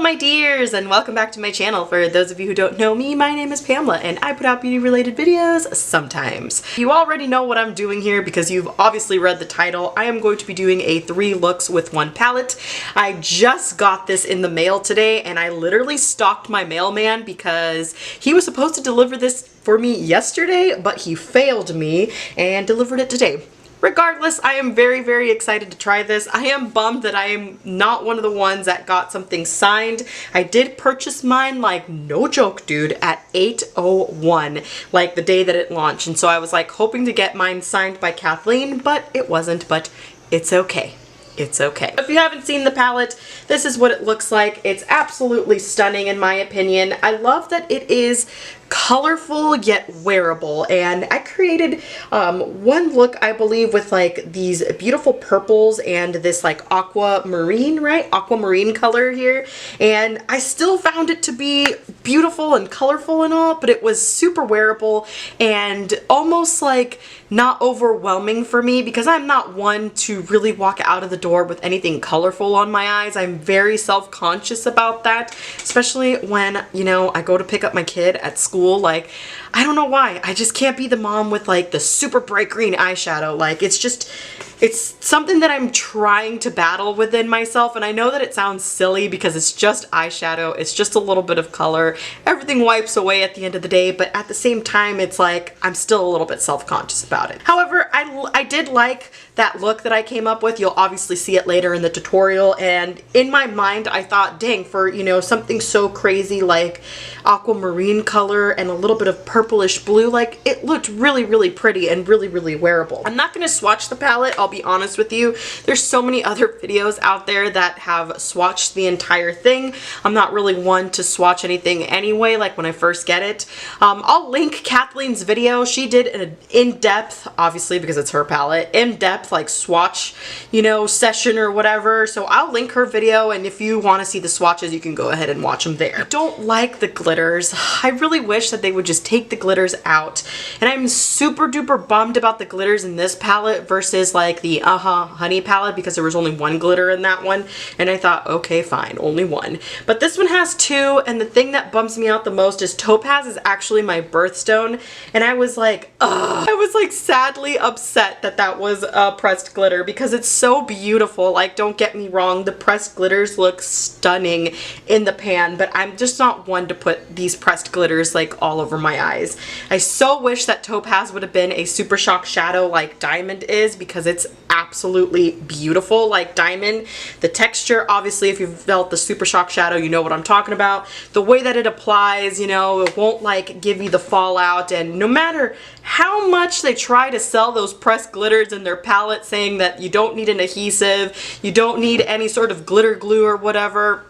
my dears, and welcome back to my channel. For those of you who don't know me, my name is Pamela and I put out beauty related videos sometimes. You already know what I'm doing here because you've obviously read the title. I am going to be doing a 3 looks with 1 palette. I just got this in the mail today and I literally stalked my mailman because he was supposed to deliver this for me yesterday, but he failed me and delivered it today. Regardless, I am very, very excited to try this. I am bummed that I am not one of the ones that got something signed. I did purchase mine, like, no joke, dude, at 8:01, like the day that it launched. And so I was like hoping to get mine signed by Kathleen, but it wasn't, but it's okay. It's okay. If you haven't seen the palette, this is what it looks like. It's absolutely stunning in my opinion. I love that it is colorful yet wearable, and I created one look, I believe, with like these beautiful purples and this like aquamarine, right? Aquamarine color here, and I still found it to be beautiful and colorful and all, but it was super wearable and almost like not overwhelming for me because I'm not one to really walk out of the door with anything colorful on my eyes. I'm very self-conscious about that, especially when, you know, I go to pick up my kid at school. Like, I don't know why, I just can't be the mom with like the super bright green eyeshadow. Like, it's something that I'm trying to battle within myself, and I know that it sounds silly because it's just eyeshadow, it's just a little bit of color, everything wipes away at the end of the day, but at the same time it's like I'm still a little bit self-conscious about it. However, I did like that look that I came up with. You'll obviously see it later in the tutorial, and in my mind I thought, dang, for, you know, something so crazy like aquamarine color and a little bit of purplish blue, like, it looked really, really pretty and really, really wearable. I'm not going to swatch the palette, I'll be honest with you. There's so many other videos out there that have swatched the entire thing. I'm not really one to swatch anything anyway, like when I first get it. I'll link Kathleen's video. She did an in-depth, obviously because it's her palette, in-depth like swatch, you know, session or whatever. So I'll link her video, and if you want to see the swatches, you can go ahead and watch them there. I don't like the glitters. I really wish that they would just take the glitters out. And I'm super duper bummed about the glitters in this palette versus like the Honey palette because there was only 1 glitter in that one. And I thought, okay, fine, only 1. But this one has 2, and the thing that bums me out the most is Topaz is actually my birthstone. And I was like, ugh. I was like sadly upset that that was pressed glitter because it's so beautiful. Like, don't get me wrong, the pressed glitters look stunning in the pan, but I'm just not one to put these pressed glitters like all over my eyes. I so wish that Topaz would have been a Super Shock shadow like Diamond is because it's absolutely beautiful like Diamond. The texture, obviously, if you've felt the Super Shock shadow, you know what I'm talking about. The way that it applies, you know, it won't like give you the fallout, and no matter how much they try to sell those pressed glitters in their palette saying that you don't need an adhesive, you don't need any sort of glitter glue or whatever,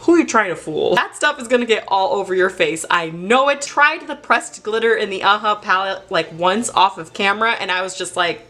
who are you trying to fool? That stuff is gonna get all over your face. I know it. Tried the pressed glitter in the palette like once off of camera, and I was just like,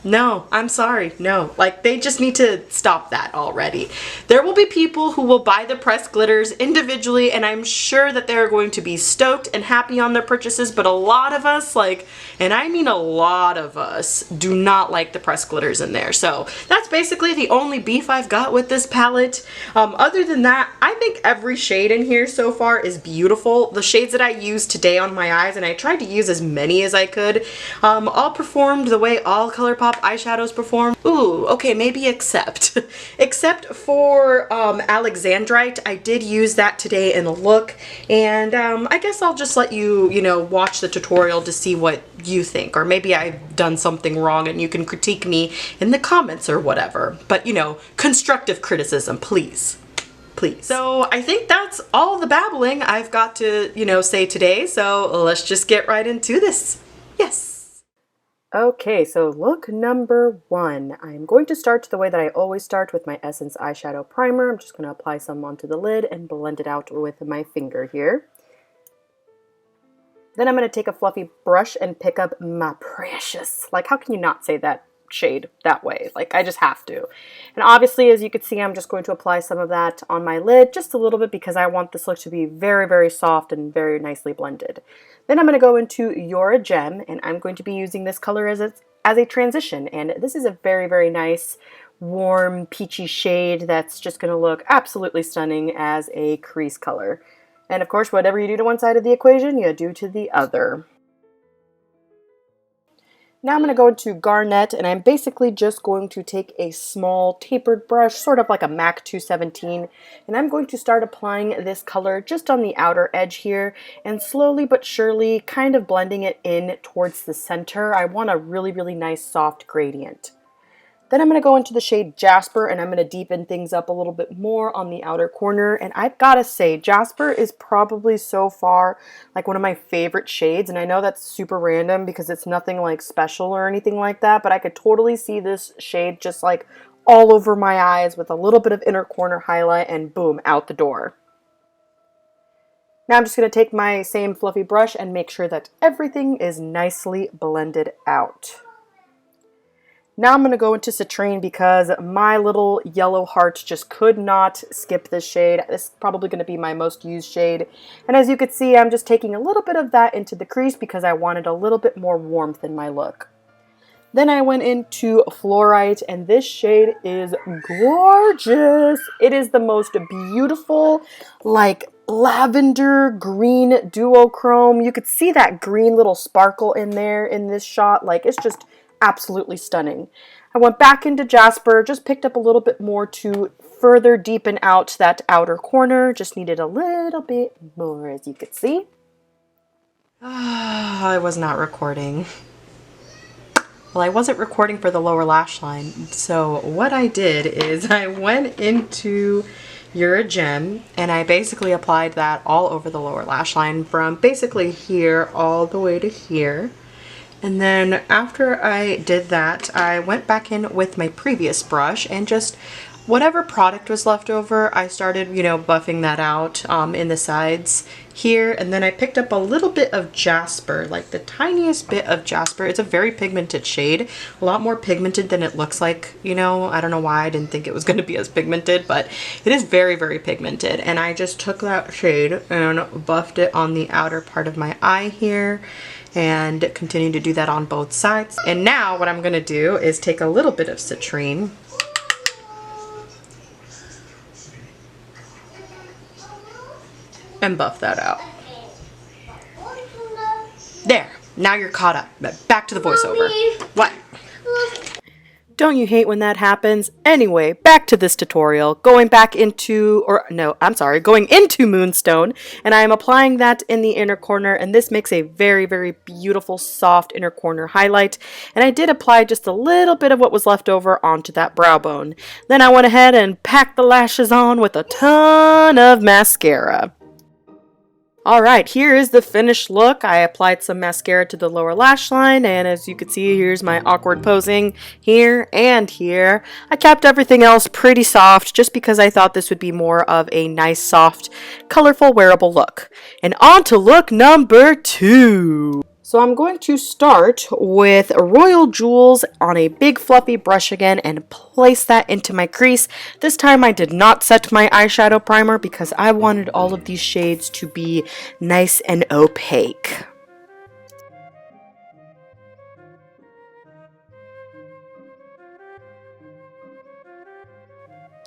no, I'm sorry, no. Like, they just need to stop that already. There will be people who will buy the pressed glitters individually, and I'm sure that they're going to be stoked and happy on their purchases, but a lot of us, like, and I mean a lot of us, do not like the pressed glitters in there. So that's basically the only beef I've got with this palette. Other than that, I think every shade in here so far is beautiful. The shades that I used today on my eyes, and I tried to use as many as I could, all performed the way all Colourpop eyeshadows perform. Ooh, okay, maybe except for Alexandrite. I did use that today in a look, and I guess I'll just let you, you know, watch the tutorial to see what you think, or maybe I've done something wrong and you can critique me in the comments or whatever, but, you know, constructive criticism, please. Please. So I think that's all the babbling I've got to, you know, say today, so let's just get right into this. Yes. Okay, so look number 1. I'm going to start the way that I always start with my Essence eyeshadow primer. I'm just going to apply some onto the lid and blend it out with my finger here. Then I'm going to take a fluffy brush and pick up my precious. Like, how can you not say that shade that way? Like, I just have to. And obviously, as you can see, I'm just going to apply some of that on my lid, just a little bit, because I want this look to be very, very soft and very nicely blended. Then I'm going to go into You're a Gem, and I'm going to be using this color as a transition, and this is a very, very nice warm peachy shade that's just going to look absolutely stunning as a crease color. And of course, whatever you do to one side of the equation, you do to the other. Now I'm going to go into Garnet, and I'm basically just going to take a small tapered brush, sort of like a MAC 217, and I'm going to start applying this color just on the outer edge here, and slowly but surely kind of blending it in towards the center. I want a really, really nice soft gradient. Then I'm going to go into the shade Jasper, and I'm going to deepen things up a little bit more on the outer corner. And I've got to say, Jasper is probably so far like one of my favorite shades. And I know that's super random because it's nothing like special or anything like that, but I could totally see this shade just like all over my eyes with a little bit of inner corner highlight, and boom, out the door. Now I'm just going to take my same fluffy brush and make sure that everything is nicely blended out. Now I'm going to go into Citrine because my little yellow heart just could not skip this shade. This is probably going to be my most used shade. And as you can see, I'm just taking a little bit of that into the crease because I wanted a little bit more warmth in my look. Then I went into Fluorite, and this shade is gorgeous. It is the most beautiful, like lavender green duochrome. You could see that green little sparkle in there in this shot. Like, it's just absolutely stunning. I went back into Jasper, just picked up a little bit more to further deepen out that outer corner. Just needed a little bit more, as you could see. I was not recording. Well, I wasn't recording for the lower lash line, so what I did is I went into Gem and I basically applied that all over the lower lash line from basically here all the way to here. And then after I did that, I went back in with my previous brush and just whatever product was left over, I started, you know, buffing that out in the sides here. And then I picked up a little bit of Jasper, like the tiniest bit of Jasper. It's a very pigmented shade, a lot more pigmented than it looks like, you know. I don't know why I didn't think it was going to be as pigmented, but it is very, very pigmented. And I just took that shade and buffed it on the outer part of my eye here, and continue to do that on both sides. And now what I'm gonna do is take a little bit of Citrine and buff that out. There, now you're caught up. Back to the voiceover. Mommy. What? Don't you hate when that happens? Anyway, back to this tutorial. Going into Moonstone, and I am applying that in the inner corner, and this makes a very, very beautiful, soft inner corner highlight. And I did apply just a little bit of what was left over onto that brow bone. Then I went ahead and packed the lashes on with a ton of mascara. Alright, here is the finished look. I applied some mascara to the lower lash line, and as you can see, here's my awkward posing here and here. I kept everything else pretty soft just because I thought this would be more of a nice, soft, colorful, wearable look. And on to look number 2. So I'm going to start with Royal Jewels on a big fluffy brush again and place that into my crease. This time I did not set my eyeshadow primer because I wanted all of these shades to be nice and opaque.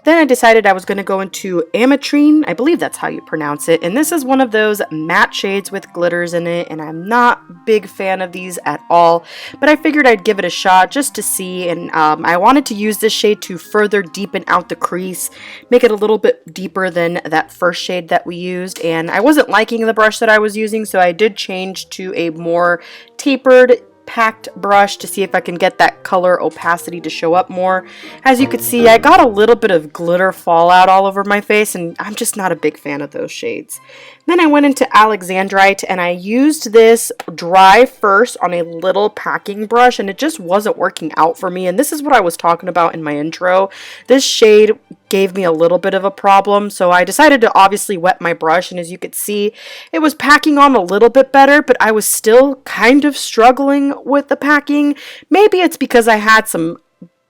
Then I decided I was going to go into Ametrine, I believe that's how you pronounce it, and this is one of those matte shades with glitters in it, and I'm not a big fan of these at all, but I figured I'd give it a shot just to see, and I wanted to use this shade to further deepen out the crease, make it a little bit deeper than that first shade that we used, and I wasn't liking the brush that I was using, so I did change to a more tapered, packed brush to see if I can get that color opacity to show up more. As you can see, I got a little bit of glitter fallout all over my face, and I'm just not a big fan of those shades. Then I went into Alexandrite, and I used this dry first on a little packing brush, and it just wasn't working out for me, and this is what I was talking about in my intro. This shade gave me a little bit of a problem, so I decided to obviously wet my brush, and as you could see, it was packing on a little bit better, but I was still kind of struggling with the packing. Maybe it's because I had some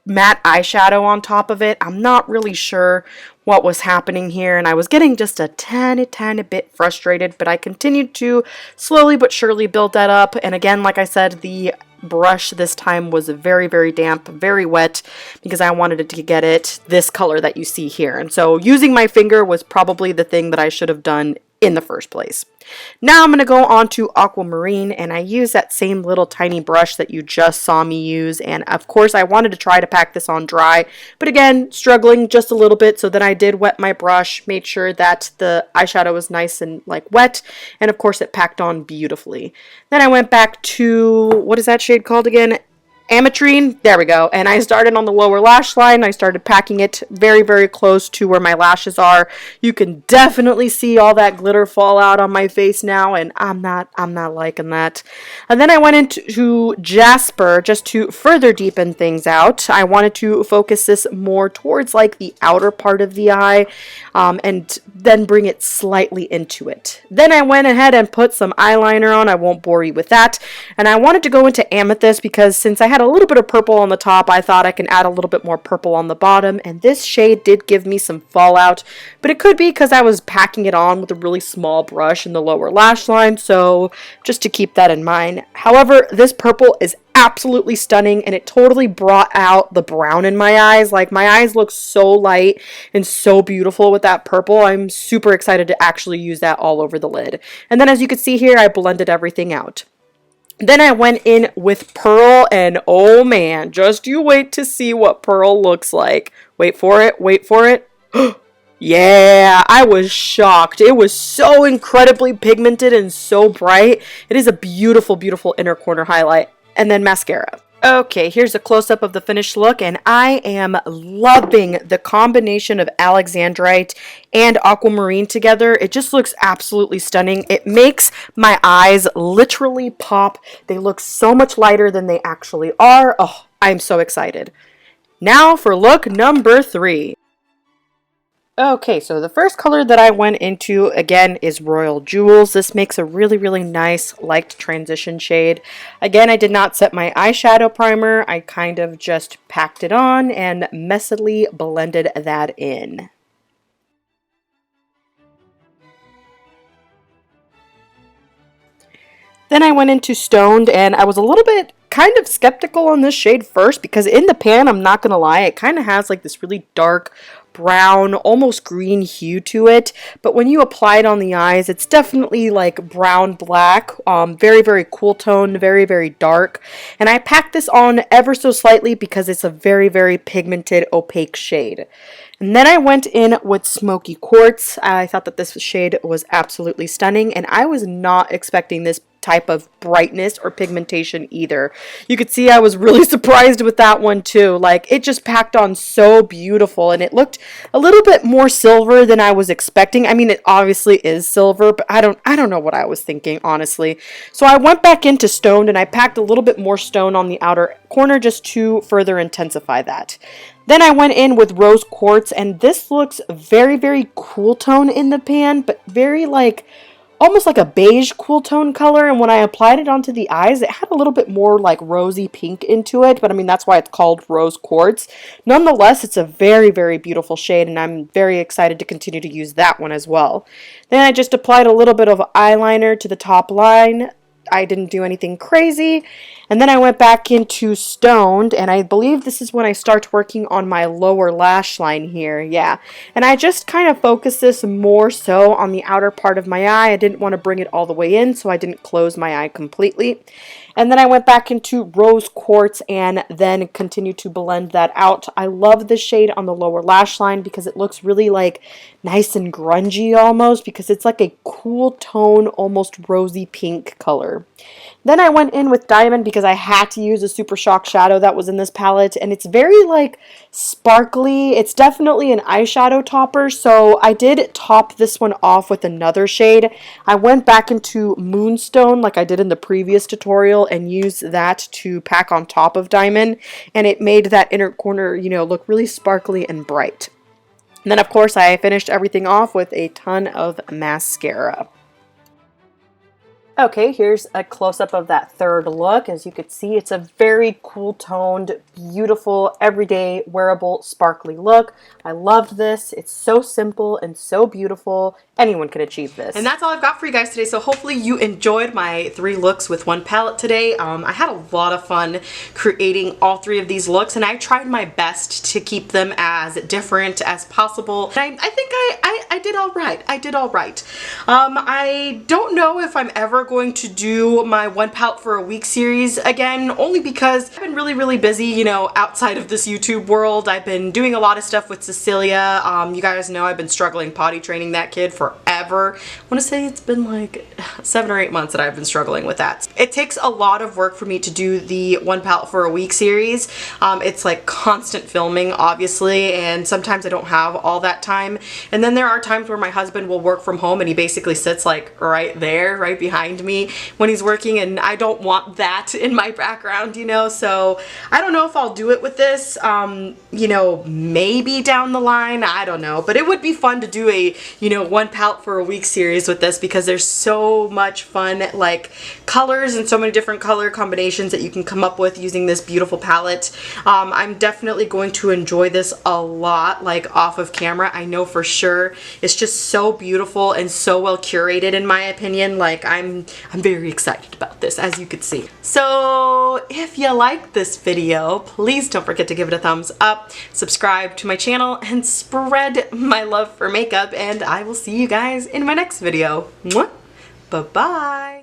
matte eyeshadow on top of it. I'm not really sure what was happening here, and I was getting just a tiny bit frustrated, but I continued to slowly but surely build that up. And again, like I said, the brush this time was very damp, very wet, because I wanted it to get it this color that you see here. And so using my finger was probably the thing that I should have done in the first place. Now I'm going to go on to aquamarine, and I use that same little tiny brush that you just saw me use, and of course I wanted to try to pack this on dry, but again, struggling just a little bit, so then I did wet my brush, made sure that the eyeshadow was nice and like wet, and of course it packed on beautifully. Then I went back to, what is that shade called again? Ametrine, there we go, and I started on the lower lash line. I started packing it very close to where my lashes are. You can definitely see all that glitter fall out on my face now, and I'm not liking that. And then I went into Jasper just to further deepen things out. I wanted to focus this more towards like the outer part of the eye, and then bring it slightly into it. Then I went ahead and put some eyeliner on. I won't bore you with that. And I wanted to go into Amethyst because since I had a little bit of purple on the top, I thought I can add a little bit more purple on the bottom, and this shade did give me some fallout, but it could be because I was packing it on with a really small brush in the lower lash line, so just to keep that in mind. However, this purple is absolutely stunning, and it totally brought out the brown in my eyes. Like, my eyes look so light and so beautiful with that purple. I'm super excited to actually use that all over the lid. And then as you can see here, I blended everything out. Then I went in with Pearl, and oh man, just you wait to see what Pearl looks like. Wait for it, wait for it. Yeah, I was shocked. It was so incredibly pigmented and so bright. It is a beautiful inner corner highlight. And then mascara. Okay, here's a close-up of the finished look, and I am loving the combination of Alexandrite and aquamarine together. It just looks absolutely stunning. It makes my eyes literally pop. They look so much lighter than they actually are. Oh, I'm so excited. Now for look number 3. Okay, so the first color that I went into, again, is Royal Jewels. This makes a really nice light transition shade. Again, I did not set my eyeshadow primer. I kind of just packed it on and messily blended that in. Then I went into Stoned, and I was a little bit kind of skeptical on this shade first because in the pan, I'm not gonna lie, it kind of has like this really dark brown, almost green hue to it, but when you apply it on the eyes, it's definitely like brown black, very cool tone, very dark. And I packed this on ever so slightly because it's a very pigmented opaque shade. And then I went in with Smoky Quartz. I thought that this shade was absolutely stunning, and I was not expecting this type of brightness or pigmentation either. You could see I was really surprised with that one too. Like, it just packed on so beautiful, and it looked a little bit more silver than I was expecting. I mean, it obviously is silver, but I don't know what I was thinking, honestly. So I went back into Stoned, and I packed a little bit more stone on the outer corner just to further intensify that. Then I went in with Rose Quartz, and this looks very cool tone in the pan, but very like almost like a beige cool tone color. And when I applied it onto the eyes, it had a little bit more like rosy pink into it, but I mean, that's why it's called Rose Quartz. Nonetheless, it's a very beautiful shade, and I'm very excited to continue to use that one as well. Then I just applied a little bit of eyeliner to the top line. I didn't do anything crazy. And then I went back into Stoned, and I believe this is when I start working on my lower lash line here. Yeah. And I just kind of focused this more so on the outer part of my eye. I didn't want to bring it all the way in, so I didn't close my eye completely. And then I went back into Rose Quartz and then continued to blend that out. I love this shade on the lower lash line because it looks really like nice and grungy almost, because it's like a cool tone, almost rosy pink color. Then I went in with Diamond because I had to use a Super Shock shadow that was in this palette, and it's very like sparkly. It's definitely an eyeshadow topper, so I did top this one off with another shade. I went back into Moonstone like I did in the previous tutorial and used that to pack on top of Diamond, and it made that inner corner, you know, look really sparkly and bright. And then of course I finished everything off with a ton of mascara. Okay, here's a close-up of that third look. As you can see, it's a very cool toned, beautiful, everyday, wearable, sparkly look. I loved this. It's so simple and so beautiful. Anyone can achieve this. And that's all I've got for you guys today. So hopefully you enjoyed my 3 looks with 1 palette today. I had a lot of fun creating all 3 of these looks, and I tried my best to keep them as different as possible. And I think I did all right. I did all right. I don't know if I'm ever going to do my 1 palette for a week series again, only because I've been really busy, you know, outside of this YouTube world. I've been doing a lot of stuff with Cecilia. You guys know I've been struggling potty training that kid forever. I want to say it's been like 7 or 8 months that I've been struggling with that. It takes a lot of work for me to do the 1 palette for a week series. It's like constant filming, obviously, and sometimes I don't have all that time. And then there are times where my husband will work from home and he basically sits like right there, right behind me when he's working, and I don't want that in my background, you know, so I don't know if I'll do it with this, you know, maybe down the line, I don't know, but it would be fun to do a, you know, 1 palette for a week series with this because there's so much fun, like, colors and so many different color combinations that you can come up with using this beautiful palette. I'm definitely going to enjoy this a lot, like, off of camera. I know for sure. It's just so beautiful and so well curated in my opinion. Like, I'm very excited about this, as you can see. So if you like this video, please don't forget to give it a thumbs up, subscribe to my channel, and spread my love for makeup, and I will see you guys in my next video. Mwah! Bye-bye!